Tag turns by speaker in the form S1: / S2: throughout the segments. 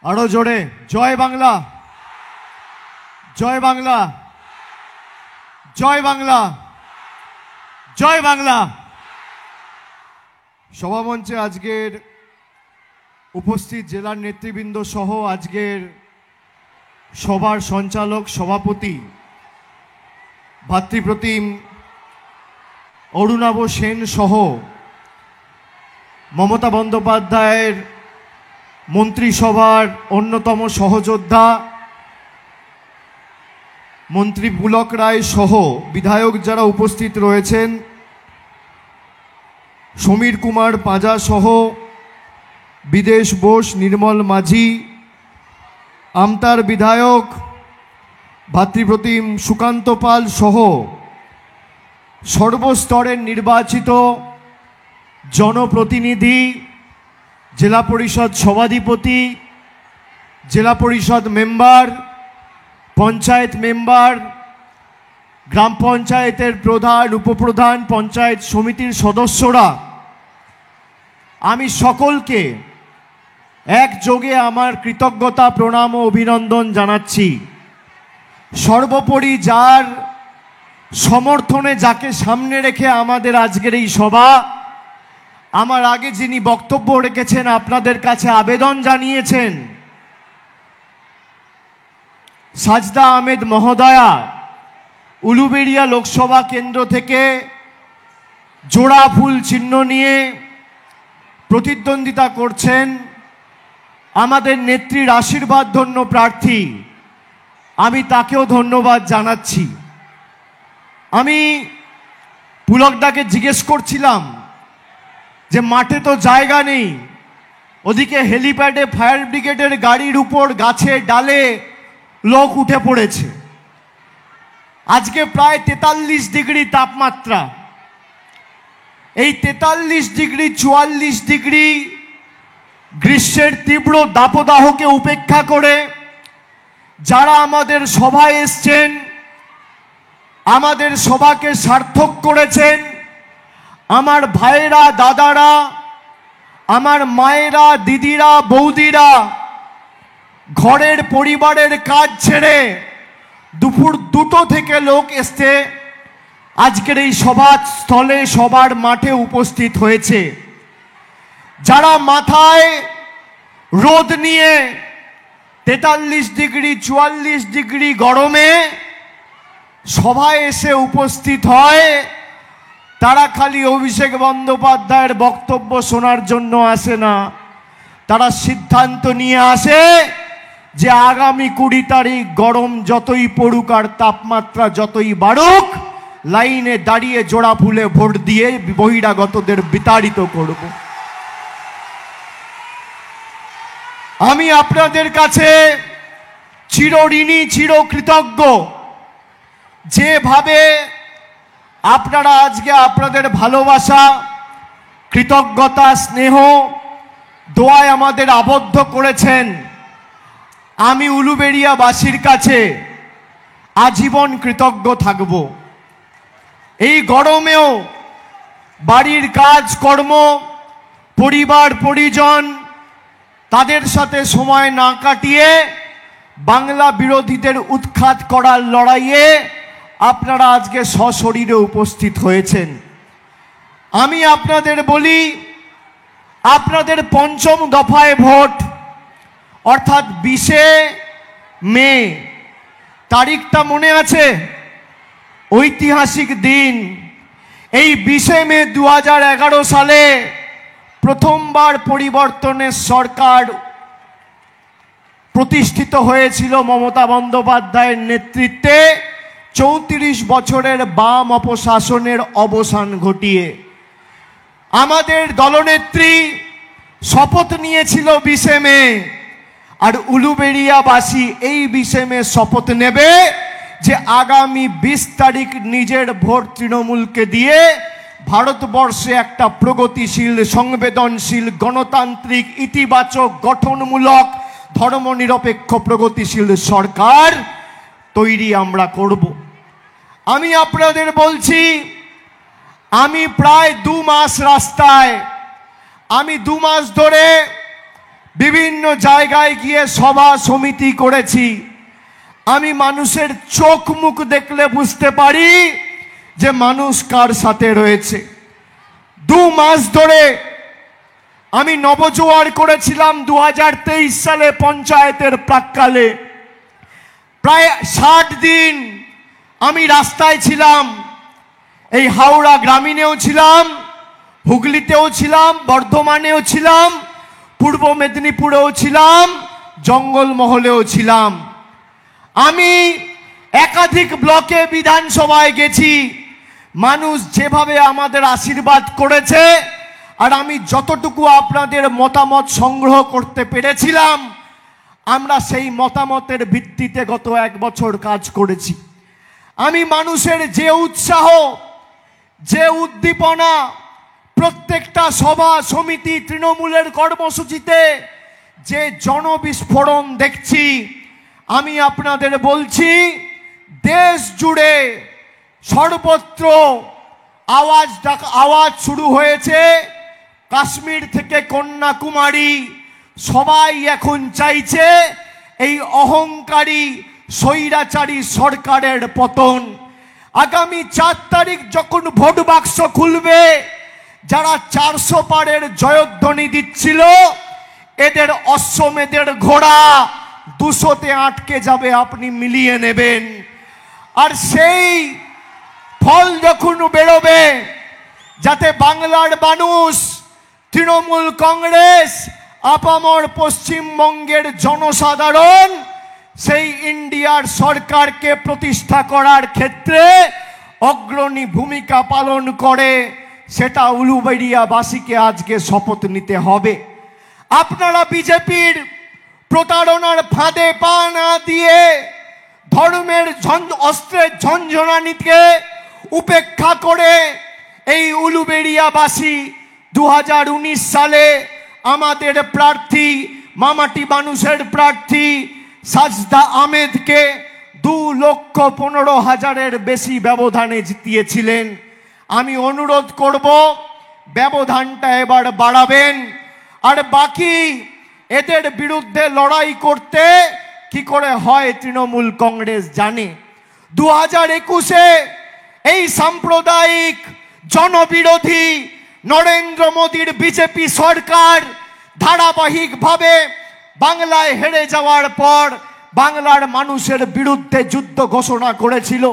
S1: আরো জোরে জয় বাংলা, জয় বাংলা, জয় বাংলা, জয় বাংলা। সভামঞ্চে আজকের উপস্থিত জেলার নেতৃবৃন্দ সহ আজকের সভার সঞ্চালক সভাপতি ভাতৃপ্রতিম অরুণাভ সেন সহ মমতা বন্দ্যোপাধ্যায়ের মন্ত্রিসভার অন্যতম সহযোদ্ধা মন্ত্রী পুলক রায় সহ বিধায়ক যারা উপস্থিত রয়েছেন, সমীর কুমার পাঁজা সহ বিদেশ বোস, নির্মল মাঝি, আমতার বিধায়ক ভাতৃপ্রতিম সুকান্ত পাল সহ সর্বস্তরের নির্বাচিত জনপ্রতিনিধি, জেলা পরিষদ সভাধিপতি, জেলা পরিষদ মেম্বার, পঞ্চায়েত মেম্বার, গ্রাম পঞ্চায়েতের প্রধান, উপপ্রধান, পঞ্চায়েত সমিতির সদস্যরা, আমি সকলকে একযোগে আমার কৃতজ্ঞতা, প্রণাম ও অভিনন্দন জানাচ্ছি। সর্বোপরি যার সমর্থনে, যাকে সামনে রেখে আমাদের আজকের এই সভা, আমার আগে যিনি বক্তব্য রেখেছেন, আপনাদের কাছে আবেদন জানিয়েছেন, সাজদা আহমেদ মহোদয়া উলুবেড়িয়া লোকসভা কেন্দ্র থেকে জোড়া ফুল চিহ্ন নিয়ে প্রতিদ্বন্দ্বিতা করছেন, আমাদের নেত্রীর আশীর্বাদ ধন্য প্রার্থী, আমি তাকেও ধন্যবাদ জানাচ্ছি। আমি পুলকদাকে জিজ্ঞেস করছিলাম যে মাঠে তো জায়গা নেই, ওদিকে হেলিপ্যাডে ফায়ার ব্রিগেডের গাড়ির উপর গাছে ডালে লোক উঠে পড়েছে। আজকে প্রায় 43 ডিগ্রি তাপমাত্রা। এই 43 ডিগ্রি 44 ডিগ্রি গ্রীষ্মের তীব্র দাবদাহকে উপেক্ষা করে যারা আমাদের সভায় এসছেন, আমাদের সভাকে সার্থক করেছেন, আমার ভাইয়েরা, দাদারা, আমার মায়েরা, দিদিরা, বৌদিরা ঘরের পরিবারের কাজ ছেড়ে দুপুর 2টো থেকে লোক এসছে আজকের এই সভাস্থলে, সবার মাঠে উপস্থিত হয়েছে। যারা মাথায় রোদ নিয়ে 43 ডিগ্রি 44 ডিগ্রি গরমে সভায় এসে উপস্থিত হয়, তারা খালি অভিষেক বন্দ্যোপাধ্যায়ের বক্তব্য শোনার জন্য আসে না, তারা সিদ্ধান্ত নিয়ে আসে যে আগামী 20 তারিখ গরম যতই পড়ুক আর তাপমাত্রা যতই বাড়ুক, লাইনে দাঁড়িয়ে জোড়া ফুলে ভোট দিয়ে বহিরাগতদের বিতাড়িত করব। আমি আপনাদের কাছে চিরঋণী, চিরকৃতজ্ঞ। যেভাবে আপনারা আজকে আপনাদের ভালোবাসা, কৃতজ্ঞতা, স্নেহ, দোয়ায় আমাদের আবদ্ধ করেছেন, আমি উলুবেড়িয়াবাসীর কাছে আজীবন কৃতজ্ঞ থাকব। এই গরমেও বাড়ির কাজ কর্ম, পরিবার পরিজন, তাদের সাথে সময় না কাটিয়ে বাংলা বিরোধীদের উৎখাত করার লড়াইয়ে আপনারা আজকে সশরীরে উপস্থিত হয়েছেন। আমি আপনাদের বলি, আপনাদের 5ম দফায় ভোট, অর্থাৎ 20শে মে, তারিখটা মনে আছে? ঐতিহাসিক দিন। এই 20শে মে 2011 সালে প্রথমবার পরিবর্তনের সরকার প্রতিষ্ঠিত হয়েছিল মমতা বন্দ্যোপাধ্যায়ের নেতৃত্বে, 34 বছরের বাম অপশাসনের অবসান ঘটিয়ে। আমাদের দলনেত্রী শপথ নিয়েছিল 20শে মে, আর উলুবেড়িয়াবাসী এই 20শে মে শপথ নেবে যে আগামী 20 তারিখ নিজের ভোট তৃণমূলকে দিয়ে ভারতবর্ষে একটা প্রগতিশীল, সংবেদনশীল, গণতান্ত্রিক, ইতিবাচক, গঠনমূলক, ধর্মনিরপেক্ষ প্রগতিশীল সরকার তৈরি আমরা করব। আমি আপনাদের বলছি, আমি প্রায় 2 মাস রাস্তায়, আমি 2 মাস ধরে বিভিন্ন জায়গায় গিয়ে সভা সমিতি করেছি। আমি মানুষের চোখ মুখ দেখলে বুঝতে পারি যে মানুষ কার সাথে রয়েছে। 2 মাস ধরে আমি নবজোয়ার করেছিলাম 2023 সালে পঞ্চায়েতের প্রাক্কালে। প্রায় 60 দিন আমি রাস্তায় ছিলাম। এই হাওড়া গ্রামীণেও ছিলাম, হুগলিতেও ছিলাম, বর্ধমানেও ছিলাম, পূর্ব মেদিনীপুরেও ছিলাম, জঙ্গলমহলেও ছিলাম। আমি একাধিক ব্লকে বিধানসভায় গেছি। মানুষ যেভাবে আমাদের আশীর্বাদ করেছে, আর আমি যতটুকু আপনাদের মতামত সংগ্রহ করতে পেরেছিলাম, আমরা সেই মতামতের ভিত্তিতে গত 1 বছর কাজ করেছি। আমি মানুষের যে উৎসাহ, যে উদ্দীপনা, প্রত্যেকটা সভা সমিতি, তৃণমূলের কর্মসূচিতে যে জনবিস্ফোরণ দেখছি, আমি আপনাদের বলছি, দেশ জুড়ে সর্বত্র আওয়াজ শুরু হয়েছে। কাশ্মীর থেকে কন্যাকুমারী সবাই এখন চাইছে এই অহংকারী স্বৈরাচারী সরকারের পতন। আগামী 4 তারিখ যখন ভোট বাক্স খুলবে, যারা 400 পারের জয়ধ্বনি দিচ্ছিল, এদের অশ্বমেধের ঘোড়া 200-তে আটকে যাবে, আপনি মিলিয়ে নেবেন। আর সেই ফল যখন বেরোবে, যাতে বাংলার মানুষ, তৃণমূল কংগ্রেস, আপামর পশ্চিমবঙ্গের জনসাধারণ সেই ইন্ডিয়ার সরকারকে প্রতিষ্ঠা করার ক্ষেত্রে অগ্রণী ভূমিকা পালন করে, সেটা উলুবেড়িয়াবাসীকে আজকে শপথ নিতে হবে। আপনারা বিজেপির প্রতারণার ফাঁদে পা না দিয়ে ধর্মের অস্ত্রের ঝঞ্ঝনানিকে উপেক্ষা করে এই উলুবেড়িয়াবাসী 2019 সালে আমাদের প্রার্থী, মামাটি মানুষের প্রার্থী সাজদা আহমেদকে 2,15,000-এর বেশি ব্যবধানে জিতিয়েছিলেন। আমি অনুরোধ করব, ব্যবধানটা এবার বাড়াবেন। আর বাকি এদের বিরুদ্ধে লড়াই করতে কি করে হয় তৃণমূল কংগ্রেস জানে। 2021-এ এই সাম্প্রদায়িক জনবিরোধী নরেন্দ্র মোদীর বিজেপি সরকার ধারাবাহিকভাবে বাংলায় হেরে যাওয়ার পর বাংলার মানুষের বিরুদ্ধে যুদ্ধ ঘোষণা করেছিল।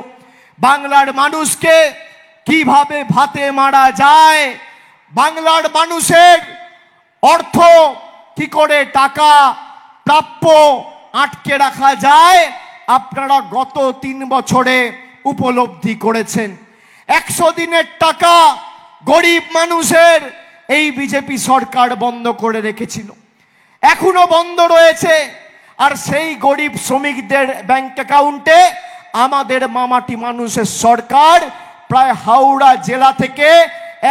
S1: বাংলার মানুষকে কিভাবে ভাতে মারা যায়, বাংলার মানুষের অর্থ কি করে, টাকা প্রাপ্য আটকে রাখা যায়, আপনারা গত 3 বছরে উপলব্ধি করেছেন। 100 দিনের টাকা গরিব মানুষের এই বিজেপি সরকার বন্ধ করে রেখেছিল, এখনো বন্ধ রয়েছে। আর সেই গরিব শ্রমিকদের ব্যাংক অ্যাকাউন্টে আমাদের মামাটি মানুষের সরকার প্রায় হাওড়া জেলা থেকে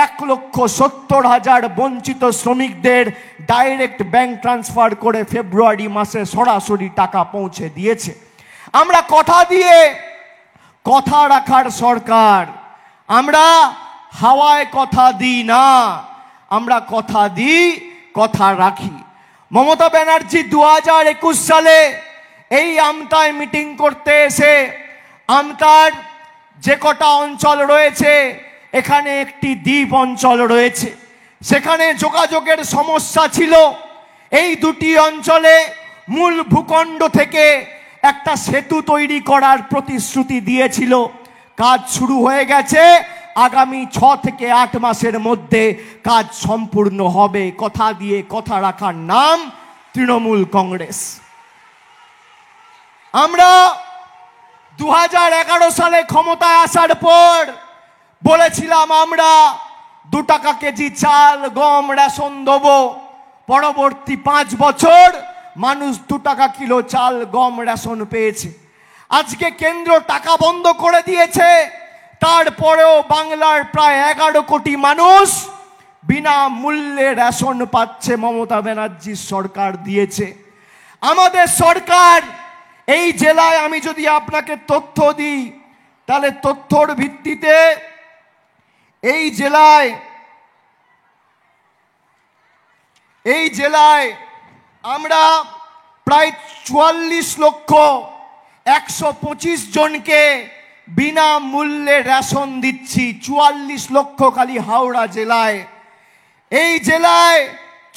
S1: 1,70,000 বঞ্চিত শ্রমিকদের ডাইরেক্ট ব্যাংক ট্রান্সফার করে ফেব্রুয়ারি মাসে সরাসরি টাকা পৌঁছে দিয়েছে। আমরা কথা দিয়ে কথা রাখার সরকার। আমরা হাওয়ায় কথা দিই না, আমরা কথা দিই, কথা রাখি। মমতা ব্যানার্জি 2021 সালে এই আমতায় মিটিং করতে এসে, আমতার যে কটা অঞ্চল রয়েছে, এখানে একটি দ্বীপ অঞ্চল রয়েছে, সেখানে যোগাযোগের সমস্যা ছিল। এই দুটি অঞ্চলে মূল ভূখণ্ড থেকে একটা সেতু তৈরি করার প্রতিশ্রুতি দিয়েছিল। কাজ শুরু হয়ে গেছে, আগামী 6 থেকে 8 মাসের মধ্যে কাজ সম্পূর্ণ হবে। কথা দিয়ে কথা রাখার নাম তৃণমূল কংগ্রেস। আমরা 2011 সালে ক্ষমতায় আসার পর বলেছিলাম আমরা 2 টাকা কেজি চাল, গম, রেশন দেবো। পরবর্তী 5 বছর মানুষ 2 টাকা কিলো চাল, গম, রেশন পেয়েছে। আজকে কেন্দ্র টাকা বন্ধ করে দিয়েছে, তারপরেও বাংলার প্রায় 11 কোটি মানুষ বিনা মূল্যে রেশন পাচ্ছে, মমতা ব্যানার্জির সরকার দিয়েছে। আমাদের সরকার এই জেলায়, আমি যদি আপনাকে তথ্য দিই, তাহলে তথ্যর ভিত্তিতে এই জেলায় আমরা প্রায় 44,125 জনকে বিনামূল্যে রেশন দিচ্ছি। 44 লক্ষ খালি হাওড়া জেলায়। এই জেলায়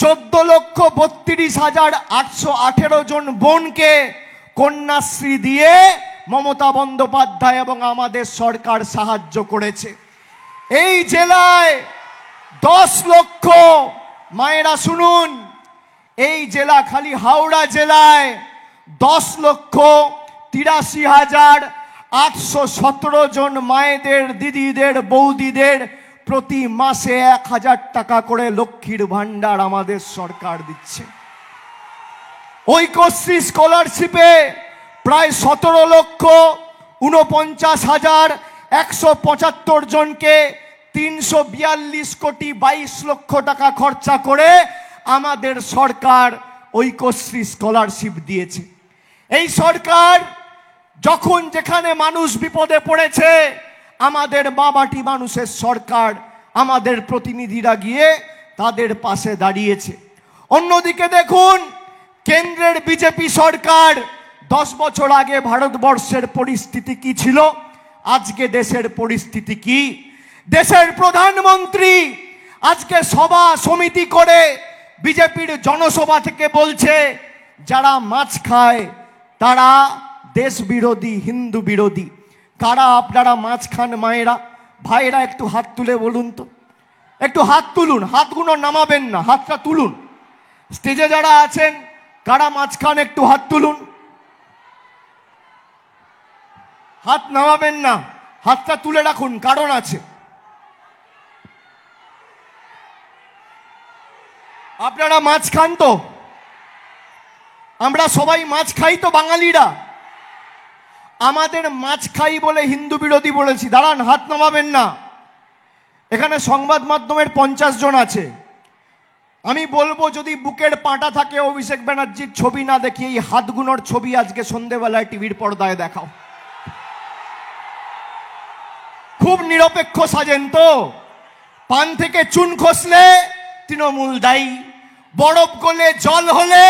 S1: 14,32,818 জন বোনকে কন্যাশ্রী দিয়ে মমতা বন্দ্যোপাধ্যায় এবং আমাদের সরকার সাহায্য করেছে। এই জেলায় 10 লক্ষ, মায়েরা শুনুন, এই জেলা খালি হাওড়া জেলায় 10,83,817 জন মায়েদের, দিদিদের, বৌদিদের প্রতি মাসে 1,000 টাকা করে লক্ষ্মীর ভান্ডার আমাদের সরকার দিচ্ছে। ঐক্যশ্রী স্কলারশিপে প্রায় 17,49,175 জনকে 342,22,00,000 টাকা খরচা করে আমাদের সরকার ঐক্যশ্রী স্কলারশিপ দিয়েছে। এই সরকার যখন যেখানে মানুষ বিপদে পড়েছে, আমাদের বাবাটি মানুষের সরকার, আমাদের প্রতিনিধিরা গিয়ে তাদের পাশে দাঁড়িয়েছে। অন্যদিকে দেখুন, কেন্দ্রের বিজেপি সরকার 10 বছর আগে ভারতবর্ষের পরিস্থিতি কি ছিল, আজকে দেশের পরিস্থিতি কি? দেশের প্রধানমন্ত্রী আজকে সভা সমিতি করে বিজেপির জনসভা থেকে বলছে যারা মাছ খায় তারা দেশ বিরোধী, হিন্দু বিরোধী। কারা আপনারা মাছ খান? মায়েরা, ভাইরা একটু হাত তুলে বলুন তো, একটু হাত তুলুন, হাতগুলো নামাবেন না, হাতটা তুলুন। স্টেজে যারা আছেন কারা মাছ খান একটু হাত তুলুন। হাত নামাবেন না, হাতটা তুলে রাখুন, কারণ আছে। আপনারা মাছ খান তো? আমরা সবাই মাছ খাই তো বাঙালিরা। আমাদের মাছ খাই বলে হিন্দু বিরোধী বলেছি? দাঁড়ান, হাত নামাবেন না। এখানে সংবাদ মাধ্যমের 50 জন আছে। আমি বলবো যদি বুকের পাটা থাকে অভিষেক ব্যানার্জির ছবি না দেখিয়ে এই হাতগুলোর ছবি আজকে সন্ধ্যেবেলায় টিভির পর্দায় দেখাও। খুব নিরপেক্ষ সাজেন তো। পান থেকে চুন খসলে তৃণমূল দায়ী, বরফ গলে জল হলে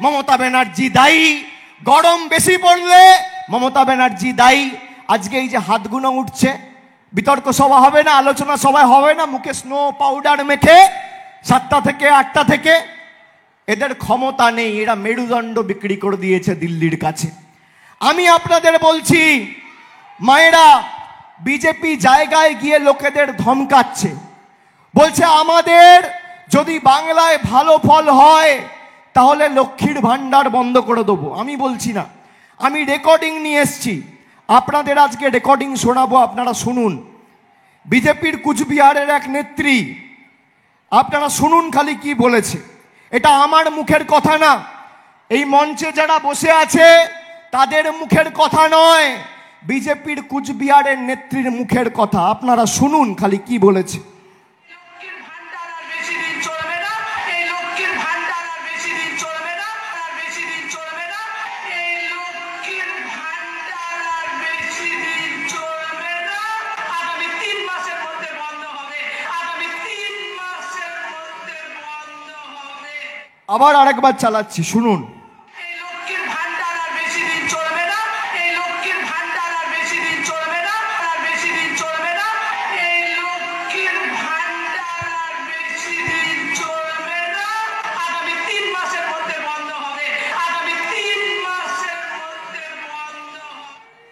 S1: মমতা ব্যানার্জি দায়ী, গরম বেশি পড়লে মমতা ব্যানার্জি দায়ী। আজকে এই যে হাতগুলো উঠছে, বিতর্ক সভা হবে না, আলোচনা সভা হবে না, মুখে স্নো পাউডার মেখে 7টা থেকে 8টা থেকে। এদের ক্ষমতা নেই, এরা মেরুদণ্ড বিক্রি করে দিয়েছে দিল্লির কাছে। আমি আপনাদের বলছি, মায়েরা, বিজেপি জায়গায় গিয়ে লোকেদের ধমকাচ্ছে, বলছে আমাদের যদি বাংলায় ভালো ফল হয় তাহলে লক্ষ্মীর ভান্ডার বন্ধ করে দেবো। আমি বলছি না, আমি রেকর্ডিং নিয়ে এসছি, আপনাদের আজকে রেকর্ডিং শোনাবো, আপনারা শুনুন। বিজেপির কুচবিহারের এক নেত্রী, আপনারা শুনুন খালি কি বলেছে। এটা আমার মুখের কথা না, এই মঞ্চে যারা বসে আছে তাদের মুখের কথা নয়, বিজেপির কুচবিহারের নেত্রীর মুখের কথা। আপনারা শুনুন খালি কি বলেছে। আবার আরেকবার চালাচ্ছি, শুনুন।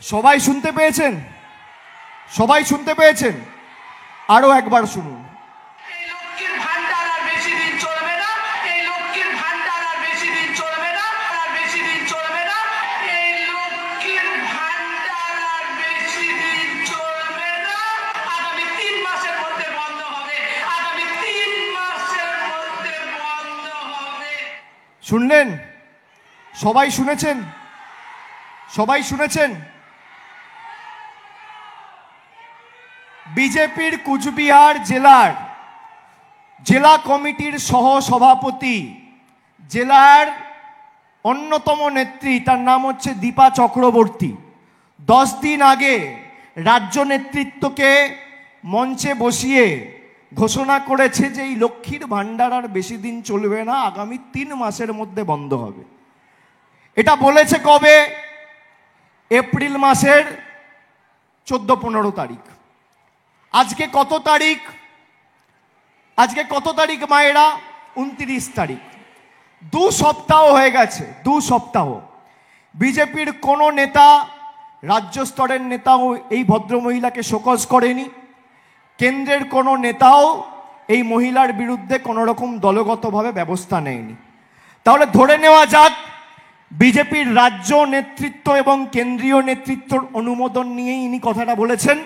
S1: সবাই শুনতে পেয়েছেন? সবাই শুনতে পেয়েছেন? আরো একবার শুনুন। শুনলেন? সবাই শুনেছেন? সবাই শুনেছেন? বিজেপির কুচবিহার জেলার জেলা কমিটির সহ সভাপতি, জেলার অন্যতম নেত্রী, তার নাম হচ্ছে দীপা চক্রবর্তী, 10 দিন আগে রাজ্য নেতৃত্বকে মঞ্চে বসিয়ে ঘোষণা করেছে যে এই লক্ষ্মীর ভাণ্ডার আর বেশি দিন চলবে না, আগামী 3 মাসের মধ্যে বন্ধ হবে। এটা বলেছে কবে? এপ্রিল মাসের 14-15 তারিখ। আজকে কত তারিখ? আজকে কত তারিখ মায়েরা? 29 তারিখ। 2 সপ্তাহ হয়ে গেছে, 2 সপ্তাহ। বিজেপির কোনো নেতা, রাজ্য স্তরের নেতাও এই ভদ্রমহিলাকে শোকজ করেনি। কেন্দ্রের কোনো নেতাও এই মহিলার বিরুদ্ধে কোনো রকম দলগতভাবে ব্যবস্থা নেয়নি। তাহলে ধরে নেওয়া যাক বিজেপির রাজ্য নেতৃত্ব এবং কেন্দ্রীয় নেতৃত্বর অনুমোদন নিয়েই ইনি কথাটা বলেছেন।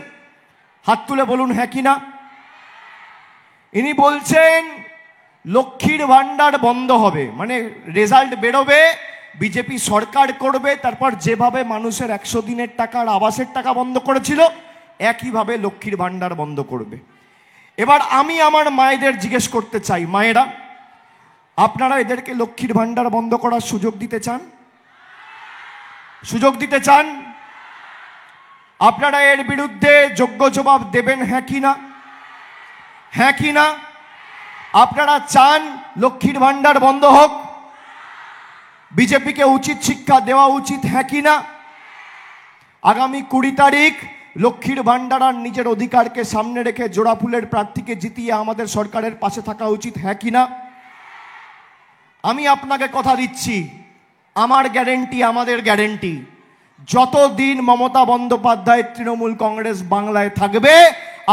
S1: হাত তুলে বলুন হ্যাঁ কি না। ইনি বলছেন লক্ষ্মীর ভাণ্ডার বন্ধ হবে, মানে রেজাল্ট বেরোবে, বিজেপি সরকার করবে, তারপর যেভাবে মানুষের 100 দিনের টাকা আর আবাসের টাকা বন্ধ করেছিল একইভাবে লক্ষ্মীর ভাণ্ডার বন্ধ করবে। এবার আমি আমার মায়েদের জিজ্ঞেস করতে চাই, মায়েরা আপনারা এদেরকে লক্ষ্মীর ভাণ্ডার বন্ধ করার সুযোগ দিতে চান? সুযোগ দিতে চান? আপনারা এর বিরুদ্ধে যোগ্য জবাব দেবেন হ্যাঁ কি না? হ্যাঁ কি না? আপনারা চান লক্ষ্মীর ভাণ্ডার বন্ধ হোক? বিজেপিকে উচিত শিক্ষা দেওয়া উচিত হ্যাঁ কি না? আগামী 20 তারিখ লক্ষ্মীর ভাণ্ডার আর নিজের অধিকারকে সামনে রেখে জোড়া ফুলের প্রার্থীকে জিতিয়ে আমাদের সরকারের পাশে থাকা উচিত হ্যাঁ কি না? আমি আপনাকে কথা দিচ্ছি, আমার গ্যারেন্টি, আমাদের গ্যারেন্টি, যতদিন মমতা বন্দ্যোপাধ্যায় তৃণমূল কংগ্রেস বাংলায় থাকবে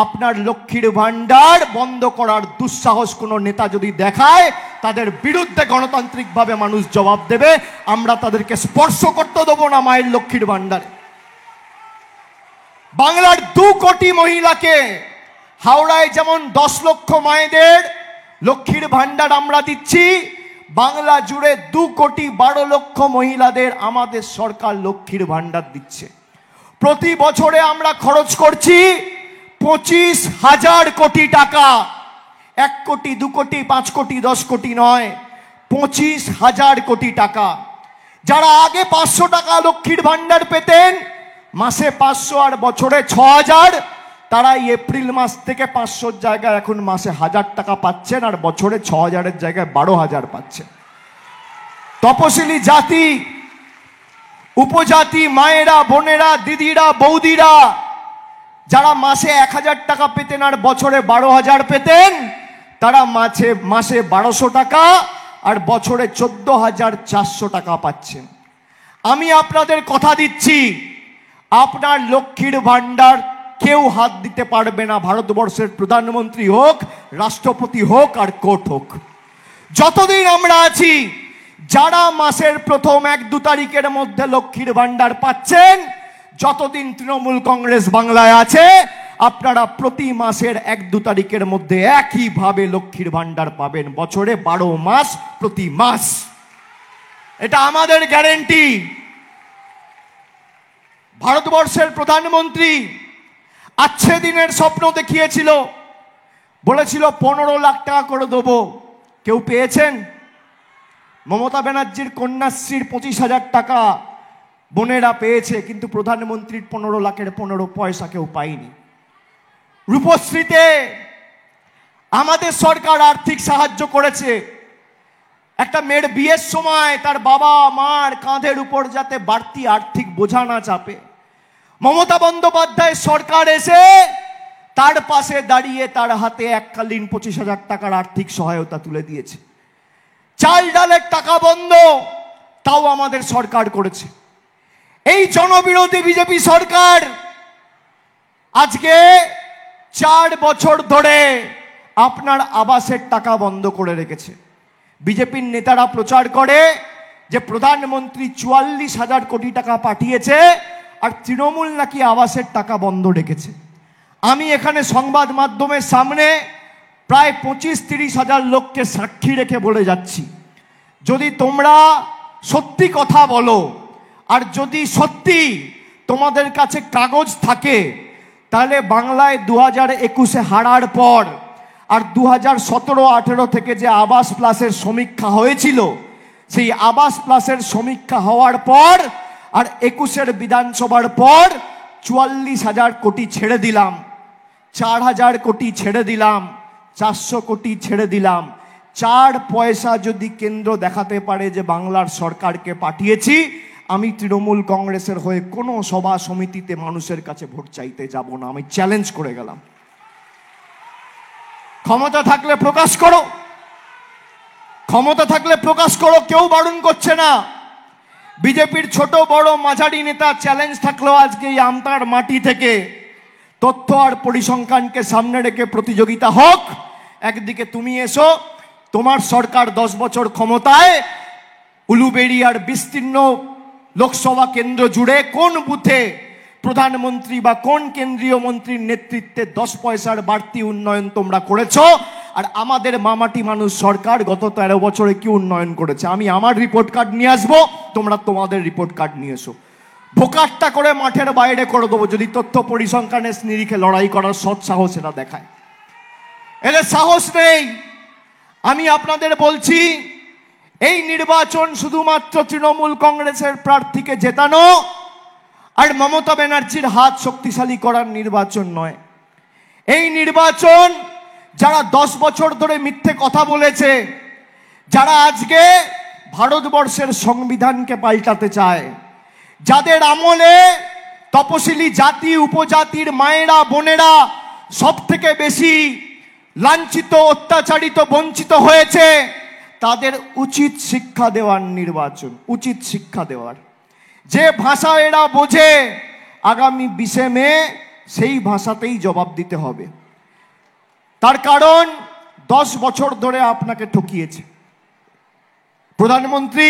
S1: আপনার লক্ষ্মীর ভাণ্ডার বন্ধ করার দুঃসাহস কোনো নেতা যদি দেখায় তাদের বিরুদ্ধে গণতান্ত্রিকভাবে মানুষ জবাব দেবে। আমরা তাদেরকে স্পর্শ করতে দেবো না মায়ের লক্ষ্মীর ভাণ্ডারে। বাংলার 2 কোটি মহিলাকে, হাওড়ায় যেমন 10 লক্ষ মায়েদের লক্ষ্মীর ভাণ্ডার আমরা দিচ্ছি, বাংলা জুড়ে 2 কোটি 12 লক্ষ মহিলাদের আমাদের সরকার লক্ষ্মীর ভাণ্ডার দিচ্ছে। প্রতি বছরে আমরা খরচ করছি 25,000 কোটি টাকা। 1 কোটি 2 কোটি 5 কোটি 10 কোটি নয়, 25,000 কোটি টাকা। যারা আগে 500 টাকা লক্ষ্মীর ভাণ্ডার পেতেন, মাসে 500 আর বছরে 6,000, তারা এপ্রিল মাস থেকে 500 জায়গায় এখন মাসে 1000 টাকা পাচ্ছেন আর বছরে 6,000-এর জায়গায় 12,000 পাচ্ছেন। তপশিলি জাতি, উপজাতি মায়েরা, বোনেরা, দিদিরা, বৌদিরা যারা মাসে 1000 টাকা পেতেন আর বছরে 12,000 পেতেন, তারা মাসে 1200 টাকা আর বছরে 14,400 টাকা পাচ্ছেন। আমি আপনাদের কথা দিচ্ছি, আপনার লক্ষ্মীর ভাণ্ডার কেউ হাত দিতে পারবে না, ভারতবর্ষের প্রধানমন্ত্রী হোক, রাষ্ট্রপতি হোক আর কোর্ট হোক। যতদিন আমরা আছি, যারা মাসের প্রথম 1-2 তারিখের মধ্যে লক্ষ্মীর ভাণ্ডার পাচ্ছেন, যতদিন তৃণমূল কংগ্রেস বাংলায় আছে আপনারা প্রতি মাসের 1-2 তারিখের মধ্যে একইভাবে লক্ষ্মীর ভাণ্ডার পাবেন, বছরে 12 মাস প্রতি মাস। এটা আমাদের গ্যারেন্টি। ভারতবর্ষের প্রধানমন্ত্রী আচ্ছে দিনের স্বপ্ন দেখিয়েছিল, বলেছিল 15 লাখ টাকা করে দেবো। কেউ পেয়েছেন? মমতা ব্যানার্জির কন্যাশ্রীর 25,000 টাকা বোনেরা পেয়েছে, কিন্তু প্রধানমন্ত্রীর 15 লাখের 15 পয়সা কেউ পায়নি। রূপশ্রীতে আমাদের সরকার আর্থিক সাহায্য করেছে। একটা মেয়ের বিয়ের সময় তার বাবা মার কাঁধের উপর যাতে বাড়তি আর্থিক বোঝা না চাপে, মমতা বন্দ্যোপাধ্যায় সরকার এসে তার পাশে দাঁড়িয়ে তার হাতে এককালীন 25,000 টাকার আর্থিক সহায়তা তুলে দিয়েছে। চাল ডালের টাকা বন্ধ, তাও আমাদের সরকার করেছে। এই জনবিরোধী বিজেপি সরকার আজকে 4 বছর ধরে আপনার আবাসের টাকা বন্ধ করে রেখেছে। বিজেপির নেতারা প্রচার করে যে প্রধানমন্ত্রী 44,000 কোটি টাকা পাঠিয়েছে আর তৃণমূল নাকি আবাসের টাকা বন্ধ রেখেছে। আমি এখানে সংবাদ মাধ্যমের সামনে প্রায় 25-30 হাজার লোককে সাক্ষী রেখে বলে যাচ্ছি, যদি তোমরা সত্যি কথা বলো আর যদি সত্যি তোমাদের কাছে কাগজ থাকে, তাহলে বাংলায় 2021-এ হারার পর আর 2017-18 থেকে যে আবাস প্লাসের সমীক্ষা হয়েছিল, সেই আবাস প্লাসের সমীক্ষা হওয়ার পর আর 21-এর বিধানসভার পর 44,000 কোটি ছেড়ে দিলাম, 4,000 কোটি ছেড়ে দিলাম, 400 কোটি ছেড়ে দিলাম। 4 পয়সা যদি কেন্দ্র দেখাতে পারে যে বাংলার সরকারকে পাঠিয়েছি, আমি তৃণমূল কংগ্রেসের হয়ে কোনো সভা সমিতিতে মানুষের কাছে ভোট চাইতে যাব না। আমি চ্যালেঞ্জ করে গেলাম। ক্ষমতা থাকলে প্রকাশ করো, ক্ষমতা থাকলে প্রকাশ করো, কেউ বারণ করছে না। বিজেপির ছোট বড় মাঝারি নেতা চ্যালেঞ্জ থাকলো আজকে এই আমতার মাটি থেকে তথ্য আর পরিসংখ্যানকে সামনে রেখে প্রতিযোগিতা হোক। একদিকে তুমি এসো, তোমার সরকার 10 বছর ক্ষমতায়, উলুবেড়িয়ার বিস্তীর্ণ লোকসভা কেন্দ্র জুড়ে কোন বুথে প্রধানমন্ত্রী বা কোন কেন্দ্রীয় মন্ত্রীর নেতৃত্বে 10 পয়সার বাড়তি উন্নয়ন তোমরা করেছো, আর আমাদের মামাটি মানুষ সরকার গত 13 বছরে কি উন্নয়ন করেছে। আমি আমার রিপোর্ট কার্ড নিয়ে আসবো, তোমরা তোমাদের রিপোর্ট কার্ড নিয়ে এসো। ভোকাট্টা করে মাঠের বাইরে করে দেবো যদি তথ্য পরিসংখ্যানের নিরিখে লড়াই করার সৎ সাহস এরা দেখায়। এদের সাহস নেই। আমি আপনাদের বলছি, এই নির্বাচন শুধুমাত্র তৃণমূল কংগ্রেসের প্রার্থীকে জেতানো আর মমতা ব্যানার্জির হাত শক্তিশালী করার নির্বাচন নয়। এই নির্বাচন যারা 10 বছর ধরে মিথ্যে কথা বলেছে, যারা আজকে ভারতবর্ষের সংবিধানকে পাল্টাতে চায়, যাদের আমলে তপশিলি জাতি উপজাতির মায়েরা বোনেরা সব থেকে বেশি লাঞ্ছিত অত্যাচারিত বঞ্চিত হয়েছে, তাদের উচিত শিক্ষা দেওয়ার নির্বাচন, উচিত শিক্ষা দেওয়ার। যে ভাষা এরা বোঝে আগামী 20 মে সেই ভাষাতেই জবাব দিতে হবে। তার কারণ 10 বছর ধরে আপনাকে ঠকিয়েছে। প্রধানমন্ত্রী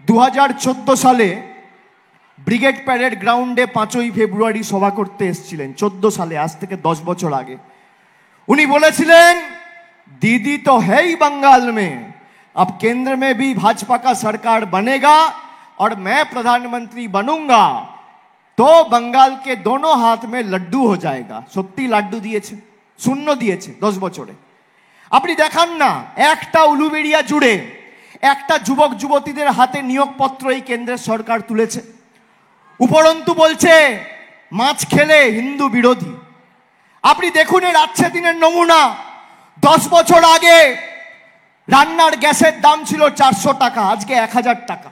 S1: 2014 সালে ব্রিগেড প্যারেড গ্রাউন্ডে 5ই ফেব্রুয়ারি সভা করতে এসেছিলেন। 14 সালে, আজ থেকে 10 বছর আগে। উনি বলেছিলেন, दीदी तो है ही बंगाल में, अब केंद्र में भी भाजपा का सरकार बनेगा और मैं प्रधानमंत्री बनूंगा तो बंगाल के दोनों हाथ में लड्डू हो जाएगा। सত্যি লাড্ডু দিয়েছে, শূন্য দিয়েছে 10 বছরে। আপনি দেখান না, একটা উলুবেড়িয়া জুড়ে একটা যুবক যুবতীদের হাতে নিয়োগপত্র এই কেন্দ্রের সরকার তুলেছে। উপরন্তু বলছে মাছ খেলে হিন্দু বিরোধী। আপনি দেখুন এর আজকে দিনের নমুনা। 10 বছর আগে রান্নার গ্যাসের দাম ছিল 400 টাকা, আজকে 1000 টাকা।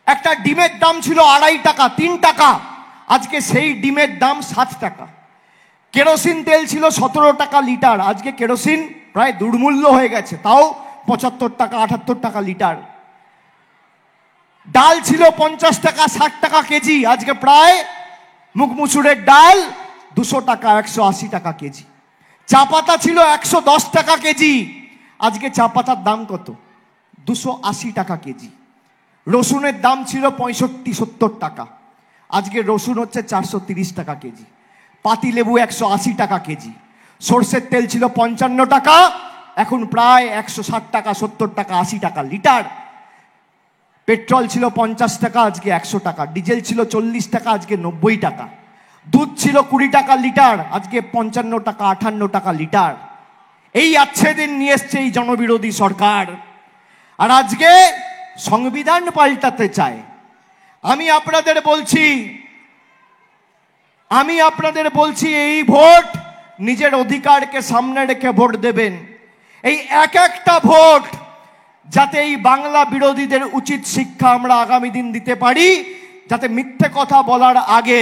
S1: একটা ডিমের দাম ছিল 2.5 টাকা 3 টাকা, আজকে সেই ডিমের দাম 7 টাকা। কেরোসিন তেল ছিল 17 টাকা লিটার, আজকে কেরোসিন প্রায় দুর্মূল্য হয়ে গেছে, তাও 75 টাকা 78 টাকা লিটার। ডাল ছিল 50 টাকা 60 টাকা কেজি, আজকে প্রায় মুগ মুসুরের ডাল 200 টাকা 180 টাকা কেজি। চা পাতা ছিল 110 টাকা কেজি, আজকে চা পাতার দাম কত? 280 টাকা কেজি। রসুনের দাম ছিল 65-70 টাকা, আজকে রসুন হচ্ছে 430 টাকা কেজি। পাতি লেবু 180 টাকা কেজি। সরষের তেল ছিল 55 টাকা, এখন প্রায় 160 টাকা 70 টাকা 80 টাকা লিটার। পেট্রোল ছিল 50 টাকা, আজকে 100 টাকা। ডিজেল ছিল 40 টাকা, আজকে 90 টাকা। দুধ ছিল 20 টাকা লিটার, আজকে 55 টাকা 58 টাকা লিটার। এই আচ্ছে দিন নিয়ে এসছে এই জনবিরোধী সরকার, আর আজকে সংবিধান পাল্টাতে চায়। আমি আপনাদের বলছি এই ভোট নিজের অধিকারকে সামনে রেখে ভোট দেবেন। এই একটা ভোট যাতে এই বাংলা বিরোধীদের উচিত শিক্ষা আমরা আগামী দিন দিতে পারি, যাতে মিথ্যে কথা বলার আগে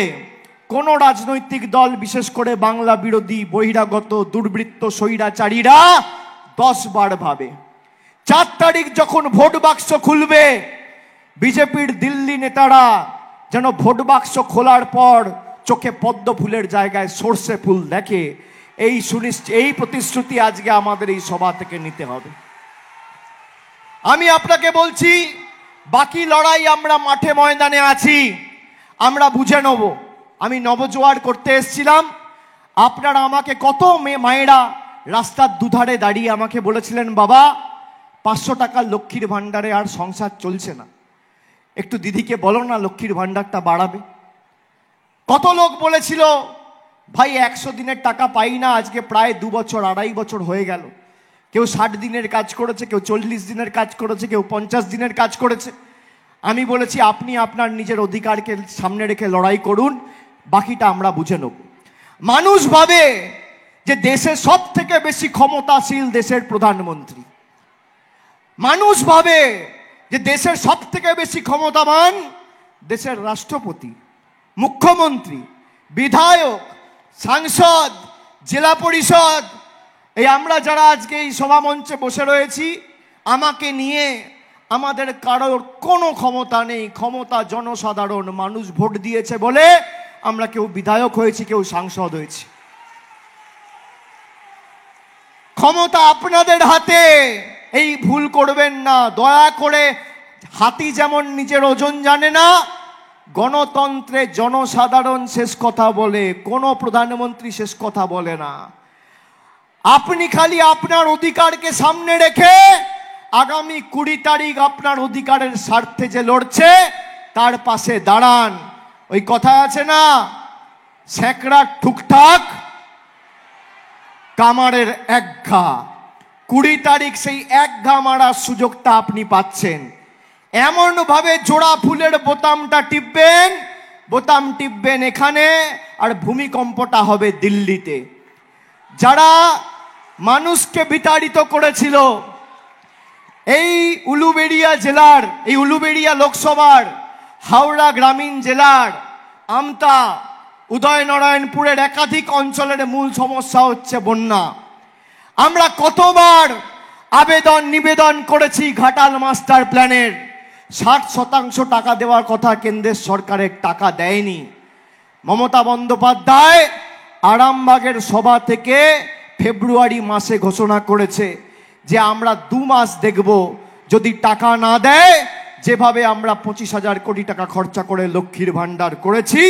S1: কোন রাজনৈতিক দল, বিশেষ করে বাংলা বিরোধী বহিরাগত দুর্বৃত্ত স্বৈরাচারীরা 10 বার ভাবে। 4 তারিখ যখন ভোট বাক্স খুলবে, বিজেপির দিল্লি নেতারা যেন ভোট বাক্স খোলার পর চোখে পদ্ম ফুলের জায়গায় সর্ষে ফুল দেখে, এই প্রতিশ্রুতি আজকে আমাদের এই সভা থেকে নিতে হবে। আমি আপনাকে বলছি, বাকি লড়াই আমরা মাঠে ময়দানে আছি, আমরা বুঝে নেব। আমি নবজোয়ার করতে এসেছিলাম, আপনারা আমাকে কত মায়েরা রাস্তার দুধারে দাঁড়িয়ে আমাকে বলেছিলেন, বাবা 500 টাকা লক্ষ্মীর ভান্ডারে আর সংসার চলছে না, একটু দিদিকে বলো না লক্ষ্মীর ভান্ডারটা বাড়াবে। কত লোক বলেছিল, ভাই 100 দিনের টাকা পাই না, আজকে প্রায় 2 বছর 2.5 বছর হয়ে গেল। কেউ 60 দিনের কাজ করেছে, কেউ 40 দিনের কাজ করেছে, কেউ 50 দিনের কাজ করেছে। আমি বলেছি আপনি আপনার নিজের অধিকারকে সামনে রেখে লড়াই করুন, বাকিটা আমরা বুঝে নেব। মানুষ ভাবে যে দেশে সব থেকে বেশি ক্ষমতাশীল দেশের প্রধানমন্ত্রী। মানুষ ভাবে যে দেশের সব থেকে বেশি ক্ষমতাবান দেশের রাষ্ট্রপতি, মুখ্যমন্ত্রী, বিধায়ক, সাংসদ, জেলা পরিষদ। এই আমরা যারা আজকে এই সভামঞ্চে বসে রয়েছি, আমাকে নিয়ে আমাদের কারোর কোনো ক্ষমতা নেই। ক্ষমতা জনসাধারণ, মানুষ ভোট দিয়েছে বলে আমরা কেউ বিধায়ক হয়েছি, কেউ সাংসদ হয়েছি। ক্ষমতা আপনাদের হাতে, এই ভুল করবেন না দয়া করে। হাতি যেমন নিজের ওজন জানে না, গণতন্ত্রে জনসাধারণ শেষ কথা বলে, কোনো প্রধানমন্ত্রী শেষ কথা বলে না। আপনি খালি আপনার অধিকারকে সামনে রেখে আগামী 20 তারিখ আপনার অধিকারের স্বার্থে যে লড়ছে তার পাশে দাঁড়ান। ওই কথা আছে না, স্যাকরা ঠুকঠাক কামারের এক ঘা। 20 তারিখ সেই এক ঘা মারার সুযোগটা আপনি পাচ্ছেন। এমন ভাবে জোড়া ফুলের বোতামটা টিপবেন, বোতাম টিপবেন এখানে, আর ভূমিকম্পটা হবে দিল্লিতে। যারা মানুষকে বিতাড়িত করেছিল, এই উলুবেড়িয়া জেলার, এই উলুবেড়িয়া লোকসভার, হাওড়া গ্রামীণ জেলার, আমতা, উদয়নারায়ণপুরের একাধিক অঞ্চলের মূল সমস্যা হচ্ছে বন্যা। আমরা কতবার আবেদন নিবেদন করেছি ঘাটাল মাস্টার প্ল্যানের। 60% টাকা দেওয়ার কথা কেন্দ্রের সরকারের টাকা দেয়নি। মমতা বন্দ্যোপাধ্যায় আরামবাগের সভা থেকে ফেব্রুয়ারি মাসে ঘোষণা করেছে যে আমরা 2 মাস দেখব, যদি টাকা না দেয়, যেভাবে আমরা 25,000 কোটি টাকা খরচা করে লক্ষ্মীর ভান্ডার করেছি,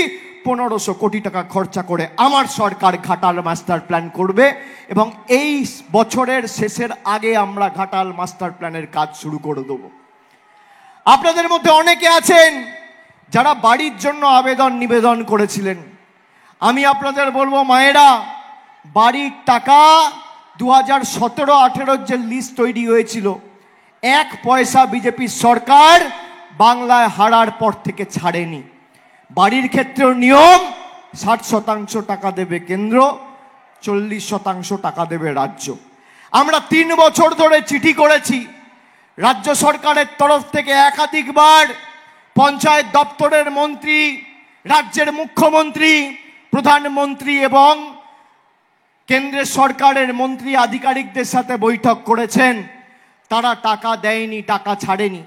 S1: 1500 কোটি টাকা খরচা করে আমার সরকার ঘাটাল মাস্টার প্ল্যান করবে, এবং এই বছরের শেষের আগে আমরা ঘাটাল মাস্টার প্ল্যানের কাজ শুরু করে দেব। আপনাদের মধ্যে অনেকে আছেন যারা বাড়ির জন্য আবেদন নিবেদন করেছিলেন। আমি আপনাদের বলবো, মায়েরা, বাড়ির টাকা 2017-18 যে লিস্ট তৈরি হয়েছিল, 1 পয়সা বিজেপির সরকার বাংলায় হারার পর থেকে ছাড়েনি। বাড়ির ক্ষেত্রেও নিয়ম, 60% টাকা দেবে কেন্দ্র, 40% টাকা দেবে রাজ্য। আমরা 3 বছর ধরে চিঠি করেছি। রাজ্য সরকারের তরফ থেকে একাধিকবার পঞ্চায়েত দপ্তরের মন্ত্রী, রাজ্যের মুখ্যমন্ত্রী, প্রধানমন্ত্রী এবং কেন্দ্রের সরকারের মন্ত্রী আধিকারিকদের সাথে বৈঠক করেছেন। তারা টাকা দেয়নি, টাকা ছাড়েনি।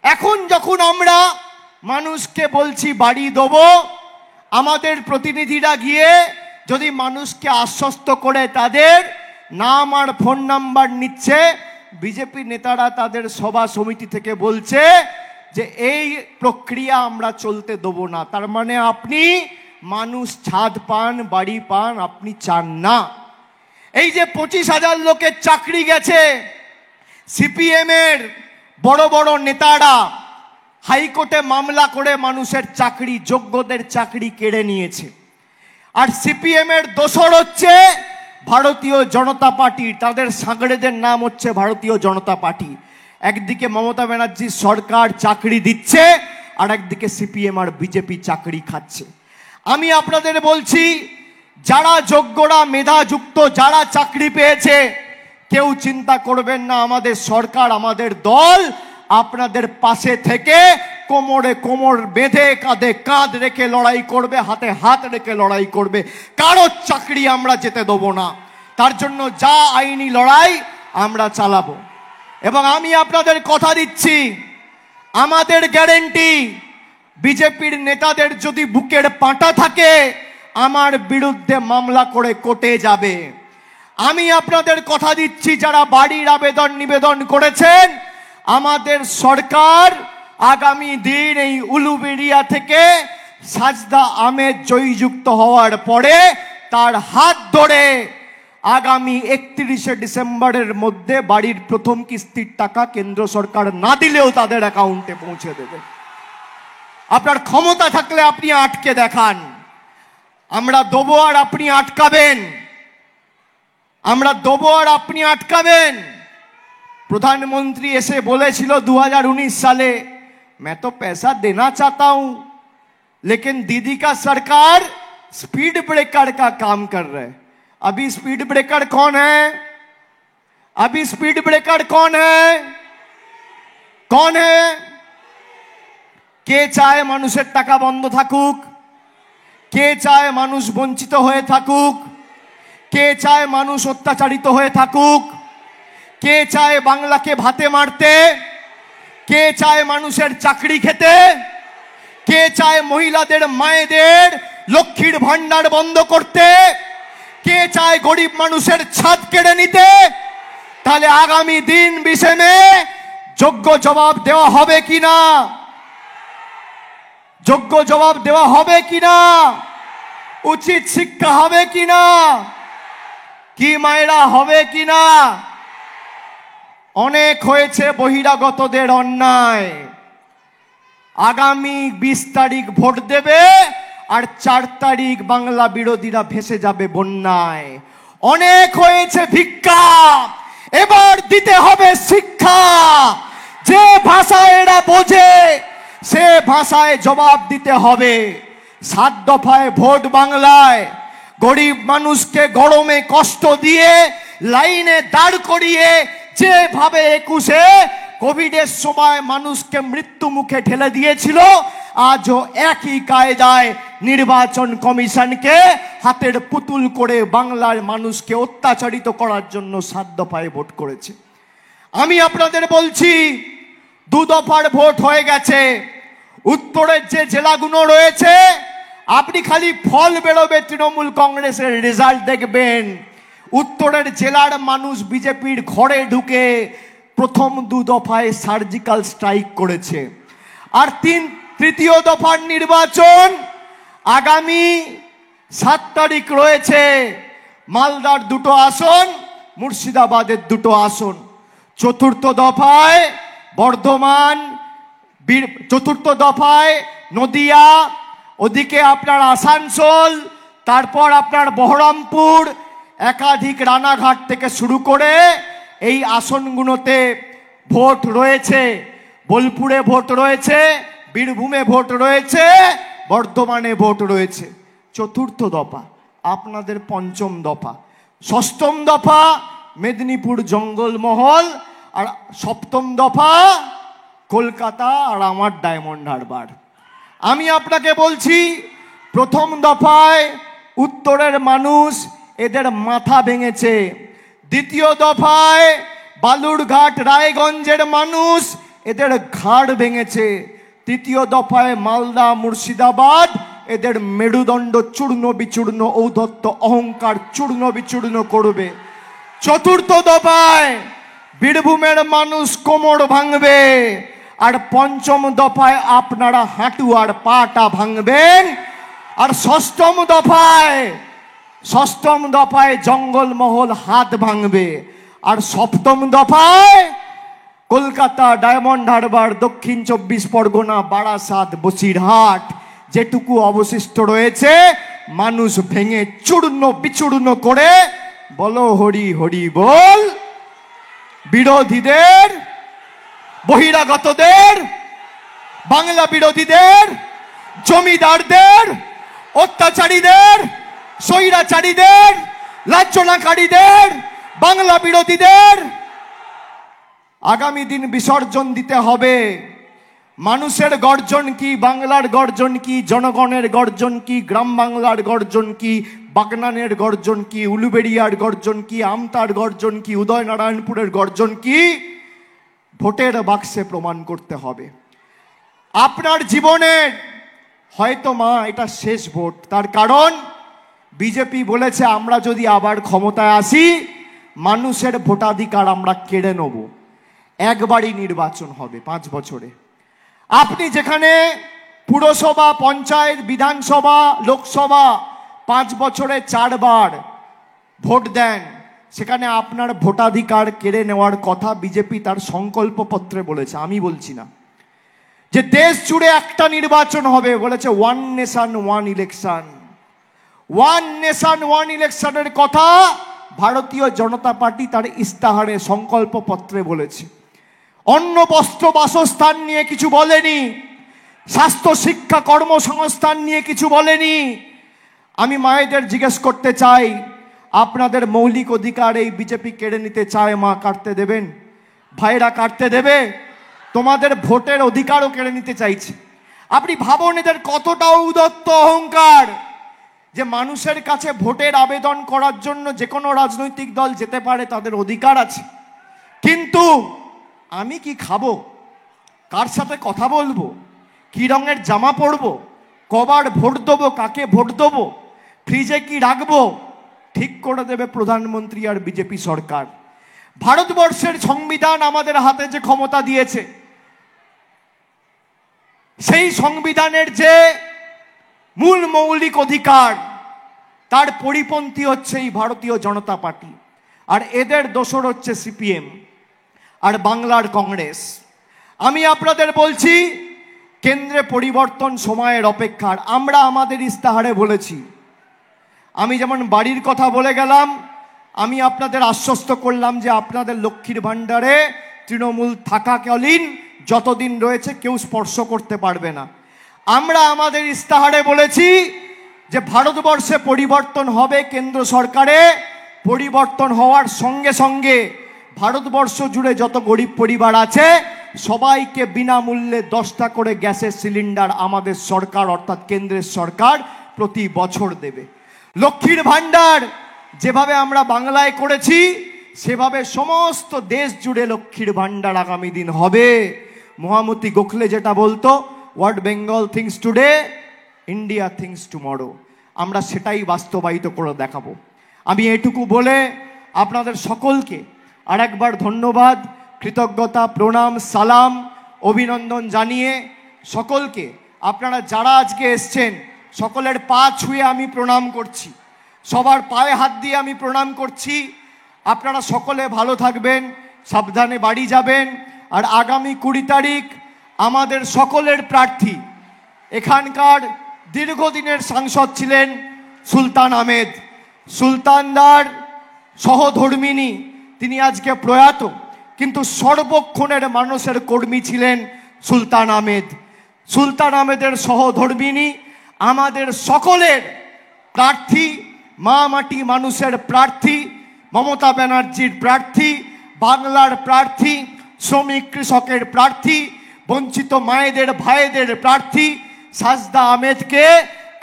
S1: এখন যখন আমরা মানুষকে বলছি বাড়ি দেবো, আমাদের প্রতিনিধিরা গিয়ে যদি মানুষকে আশ্বস্ত করে তাদের নাম আর ফোন নাম্বার নিচ্ছে, বিজেপি নেতারা তাদের সভা সমিতি থেকে বলছে যে এই প্রক্রিয়া আমরা চলতে দেবো না। তার মানে আপনি মানুষ ছাদ পান, বাড়ি পান, আপনি চান না। এই যে 25,000 লোকের চাকরি গেছে, সিপিএম এর বড় বড় নেতারা হাইকোর্টে মামলা করে মানুষের চাকরি, যোগ্যদের চাকরি কেড়ে নিয়েছে। আর সিপিএম এর দোসর হচ্ছে ভারতীয় জনতা পার্টি, তাদের সাগরেদের নাম হচ্ছে ভারতীয় জনতা পার্টি। একদিকে মমতা ব্যানার্জির সরকার চাকরি দিচ্ছে, আর একদিকে সিপিএম আর বিজেপি চাকরি খাচ্ছে। আমি আপনাদের বলছি, যারা যোগ্যরা, মেধাযুক্ত যারা চাকরি পেয়েছে, কেউ চিন্তা করবেন না। আমাদের সরকার, আমাদের দল আপনাদের পাশে থেকে কোমরে কোমর বেঁধে, কাঁধে কাঁধ রেখে লড়াই করবে, হাতে হাত রেখে লড়াই করবে। কারোর চাকরি আমরা যেতে দেবো না। তার জন্য যা আইনি লড়াই আমরা চালাবো। এবং আমি আপনাদের কথা দিচ্ছি, আমাদের গ্যারেন্টি, বিজেপির নেতাদের যদি বুকের পাঁটা থাকে, আমার বিরুদ্ধে মামলা করে কোর্টে যাবে। আমি আপনাদের কথা দিচ্ছি, যারা বাড়ির আবেদন নিবেদন করেছেন, আমাদের সরকার আগামী দিন এই উলুবেড়িয়া থেকে সাজদা আহমেদ জয়যুক্ত হওয়ার পরে তার হাত ধরে আগামী 31শে ডিসেম্বরের মধ্যে বাড়ির প্রথম কিস্তির টাকা কেন্দ্র সরকার না দিলেও তাদের অ্যাকাউন্টে পৌঁছে দেবে। আপনার ক্ষমতা থাকলে আপনি আটকে দেখান। আমরা দেবো আর আপনি আটকাবেন, আমরা দেবো আর আপনি আটকাবেন। प्रधानमंत्री ऐसे बोले 2019 साले, मैं तो पैसा देना चाहता हूं, लेकिन दीदी का सरकार स्पीड ब्रेकर का काम कर रहे। अभी स्पीड ब्रेकर कौन है? अभी स्पीड ब्रेकर कौन है? कौन है? কে চায় মানুষের টাকা বন্ধ থাকুক? কে চায় মানুষ বঞ্চিত হয়ে থাকুক? কে চায় মানুষ অত্যাচারিত হয়ে থাকুক? কে চায় বাংলাকে ভাতে মারতে? কে চায় মানুষের চাকরি খেতে? কে চায় মহিলাদের মায়েদের লক্ষ্মীর ভান্ডার বন্ধ করতে? কে চায় গরিব মানুষের ছাদ কেড়ে নিতে? তাহলে আগামী দিন 20 মে যোগ্য জবাব দেওয়া হবে কিনা? যোগ্য জবাব দেওয়া হবে কিনা? উচিত শিক্ষা হবে কিনা? কি মায়েরা হবে কিনা? অনেক হয়েছে বহিরাগতদের অন্যায়। আগামী 20 তারিখ ভোট দেবে আর 4 তারিখ বাংলা বিরোধীরা ভেসে যাবে বন্যায়। অনেক হয়েছে ভিক্ষা, এবার দিতে হবে শিক্ষা। যে ভাষায় এরা বোঝে সে ভাষায় জবাব দিতে হবে। 7 দফায় ভোট বাংলায় গরিব মানুষকে গরমে কষ্ট দিয়ে লাইনে দাঁড় করিয়ে যেভাবে 21-এ কোভিডের সময় মানুষকে মৃত্যু মুখে ঠেলে দিয়েছিল, আজও একই কায়দায় নির্বাচন কমিশনকে হাতের পুতুল করে বাংলার মানুষকে অত্যাচারিত করার জন্য 7 দফায় ভোট করেছে। আমি আপনাদের বলছি 2 দফার ভোট হয়ে গেছে। উত্তরের যে জেলাগুলো রয়েছে আপনি খালি ফল বেরোবে তৃণমূল কংগ্রেসের রেজাল্ট দেখবেন। উত্তরের জেলার মানুষ বিজেপির ঘরে ঢুকে প্রথম 2 দফায় সার্জিক্যাল স্ট্রাইক করেছে। আর তৃতীয় দফার নির্বাচন আগামী 7 তারিখ রয়েছে। মালদার 2টো আসন, মুর্শিদাবাদের 2টো আসন। চতুর্থ দফায় বর্ধমান, চতুর্থ দফায় নদিয়া, ওদিকে আপনার আসানসোল, তারপর আপনার বহরমপুর, একাধিক রানাঘাট থেকে শুরু করে এই আসনগুলোতে ভোট রয়েছে। বোলপুরে ভোট রয়েছে, বীরভূমে ভোট রয়েছে, বর্ধমানে ভোট রয়েছে। চতুর্থ দফা আপনাদের 5ম দফা। 6ম দফা মেদিনীপুর জঙ্গলমহল, আর 7ম দফা কলকাতা আর আমার ডায়মন্ড হারবার। আমি আপনাকে বলছি, প্রথম দফায় উত্তরের মানুষ এদের মাথা ভেঙেছে। দ্বিতীয় দফায় বালুরঘাট রায়গঞ্জের মানুষ এদের ঘাড় ভেঙেছে। তৃতীয় দফায় মালদা মুর্শিদাবাদ এদের মেরুদণ্ড চূর্ণ বিচূর্ণ, ঔদ্ধত্য অহংকার চূর্ণ বিচূর্ণ করবে। চতুর্থ দফায় বীরভূমের মানুষ কোমর ভাঙবে। আর 5ম দফায় আপনারা হাঁটু আর পাটা ভাঙবেন। আর 6ম দফায় জঙ্গলমহল হাত ভাঙবে। আর 7ম দফায় কলকাতা, ডায়মন্ড হারবার, দক্ষিণ 24 পরগনা, বারাসাত, বসিরহাট যেটুকু অবশিষ্ট রয়েছে মানুষ ভেঙে চূর্ণ বিচূর্ণ করে বলো হরি হরি বল। বিরোধীদের, বহিরাগতদের, বাংলা বিরোধীদের, জমিদারদের, অত্যাচারীদের, স্বৈরাচারীদের, লাঞ্ছনাকারীদের, বাংলা বিরোধীদের আগামী দিন বিসর্জন দিতে হবে। মানুষের গর্জন কি, বাংলার গর্জন কি, জনগণের গর্জন কি, গ্রাম বাংলার গর্জন কি, বাগনানের গর্জন কি, উলুবেড়িয়ার গর্জন কি, আমতার গর্জন কি, উদয়নারায়ণপুরের গর্জন কি, ভোটের বাক্সে প্রমাণ করতে হবে। আপনার জীবনের হয়তো মা এটা শেষ ভোট। তার কারণ বিজেপি বলেছে আমরা যদি আবার ক্ষমতায় আসি মানুষের ভোটাধিকার আমরা কেড়ে নেব। একবারই নির্বাচন হবে 5 বছরে। আপনি যেখানে পুরসভা, পঞ্চায়েত, বিধানসভা, লোকসভা 5 বছরে 4 বার ভোট দেন, সেখানে আপনার ভোটাধিকার কেড়ে নেওয়ার কথা বিজেপি তার সংকল্পপত্রে বলেছে, আমি বলছি না। যে দেশ জুড়ে একটা নির্বাচন হবে বলেছে, 1 নেশন 1 ইলেকশন। 1 নেশন 1 ইলেকশনের কথা ভারতীয় জনতা পার্টি তার ইস্তাহারে সংকল্পপত্রে বলেছে। অন্ন, বস্ত্র, বাসস্থান নিয়ে কিছু বলেনি। স্বাস্থ্য, শিক্ষা, কর্মসংস্থান নিয়ে কিছু বলেনি। আমি মায়েদের জিজ্ঞেস করতে চাই, আপনাদের মৌলিক অধিকার এই বিজেপি কেড়ে নিতে চায়। মা, কাটতে দেবেন? ভাইরা, কাটতে দেবে? তোমাদের ভোটের অধিকারও কেড়ে নিতে চাইছে। আপনি ভাবুন এদের কতটা উদাত্ত অহংকার, যে মানুষের কাছে ভোটের আবেদন করার জন্য যে কোনো রাজনৈতিক দল যেতে পারে, তাদের অধিকার আছে। কিন্তু আমি কি খাবো, কার সাথে কথা বলবো, কি রঙের জামা পরবো, কবার ভোট দেবো, কাকে ভোট দেবো, ফ্রিজে কি রাখবো, ঠিক করে দেবে প্রধানমন্ত্রী আর বিজেপি সরকার। ভারতবর্ষের সংবিধান আমাদের হাতে যে ক্ষমতা দিয়েছে, সেই সংবিধানের যে মূল মৌলিক অধিকার, তার পরিপন্থী হচ্ছে এই ভারতীয় জনতা পার্টি। আর এদের দোসর হচ্ছে সিপিএম আর বাংলার কংগ্রেস। আমি আপনাদের বলছি, কেন্দ্রে পরিবর্তন সময়ের অপেক্ষার। আমরা আমাদের ইস্তাহারে বলেছি, আমি যেমন বাড়ির কথা বলে গেলাম, আমি আপনাদের আশ্বস্ত করলাম যে আপনাদের লক্ষ্মীর ভাণ্ডারে তৃণমূল থাকাকালীন যতদিন রয়েছে কেউ স্পর্শ করতে পারবে না। আমরা আমাদের ইস্তাহারে বলেছি যে ভারতবর্ষে পরিবর্তন হবে, কেন্দ্র সরকারে পরিবর্তন হওয়ার সঙ্গে সঙ্গে ভারতবর্ষ জুড়ে যত গরিব পরিবার আছে সবাইকে বিনামূল্যে 10টা করে গ্যাসের সিলিন্ডার আমাদের সরকার অর্থাৎ কেন্দ্রের সরকার প্রতি বছর দেবে। লক্ষ্মীর ভাণ্ডার যেভাবে আমরা বাংলায় করেছি, সেভাবে সমস্ত দেশ জুড়ে লক্ষ্মীর ভাণ্ডার আগামী দিন হবে। মহামতি গোখলে যেটা বলতো, what Bengal things today, India things tomorrow, আমরা সেটাই বাস্তবায়িত করে দেখাবো। আমি এটুকু বলে আপনাদের সকলকে আরেকবার ধন্যবাদ, কৃতজ্ঞতা, প্রণাম, সালাম, অভিনন্দন জানিয়ে সকলকে, আপনারা যারা আজকে এসছেন সকলের পা ছুঁয়ে আমি প্রণাম করছি, সবার পায়ে হাত দিয়ে আমি প্রণাম করছি। আপনারা সকলে ভালো থাকবেন, সাবধানে বাড়ি যাবেন। আর আগামী 20 তারিখ আমাদের সকলের প্রার্থী, এখানকার দীর্ঘদিনের সাংসদ ছিলেন সুলতান আহমেদ, সুলতানদার সহধর্মিনী, তিনি আজকে প্রয়াত, কিন্তু সর্বক্ষণের মানুষের কর্মী ছিলেন সুলতান আহমেদ। সুলতান আহমেদের সহধর্মিনী আমাদের সকলের প্রার্থী, মা মাটি মানুষের প্রার্থী, মমতা ব্যানার্জির প্রার্থী, বাংলার প্রার্থী, শ্রমিক কৃষকের প্রার্থী, বঞ্চিত মায়েদের ভাইদের প্রার্থী সাজদা আহমেদকে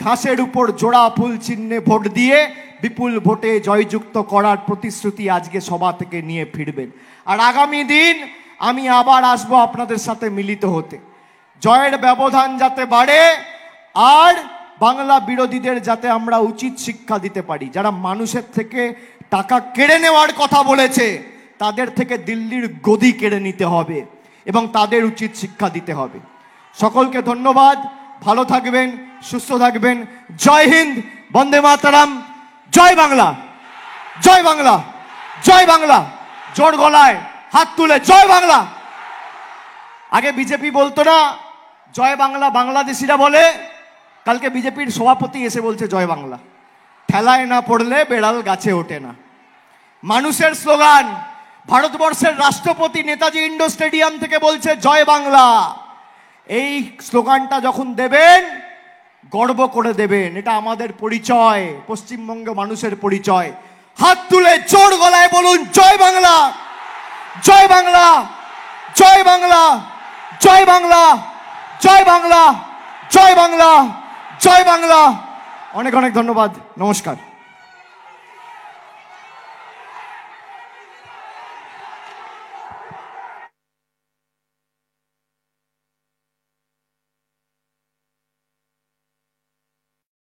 S1: ঘাসের উপর জোড়া ফুল চিহ্নে ভোট দিয়ে বিপুল ভোটে জয়যুক্ত করার প্রতিশ্রুতি আজকে সভা থেকে নিয়ে ফিরবেন। আর আগামী দিন আমি আবার আসবো আপনাদের সাথে মিলিত হতে। জয়ের ব্যবধান যাতে বাড়ে, আর বাংলা বিরোধীদের যাতে আমরা উচিত শিক্ষা দিতে পারি। যারা মানুষের থেকে টাকা কেড়ে নেওয়ার কথা বলেছে, তাদের থেকে দিল্লির গদি কেড়ে নিতে হবে এবং তাদের উচিত শিক্ষা দিতে হবে। সকলকে ধন্যবাদ, ভালো থাকবেন, সুস্থ থাকবেন। জয় হিন্দ, বন্দে মাতরম, জয় বাংলা, জয় বাংলা, জয় বাংলা। জোর গলায় হাত তুলে জয় বাংলা। আগে বিজেপি বলতো না জয় বাংলা, বাংলাদেশিরা বলে। কালকে বিজেপির সভাপতি এসে বলছে জয় বাংলা। ঠেলায় না পড়লে বেড়াল গাছে ওঠে না। মানুষের স্লোগান। ভারতবর্ষের রাষ্ট্রপতি নেতাজি ইন্ডোর স্টেডিয়াম থেকে বলছে জয় বাংলা। এই স্লোগানটা যখন দেবেন, গর্ব করে দেবেন, এটা আমাদের পরিচয়, পশ্চিমবঙ্গ মানুষের পরিচয়। হাত তুলে জোর গলায় বলুন জয় বাংলা, জয় বাংলা, জয় বাংলা, জয় বাংলা, জয় বাংলা, জয় বাংলা, জয় বাংলা। অনেক অনেক ধন্যবাদ, নমস্কার।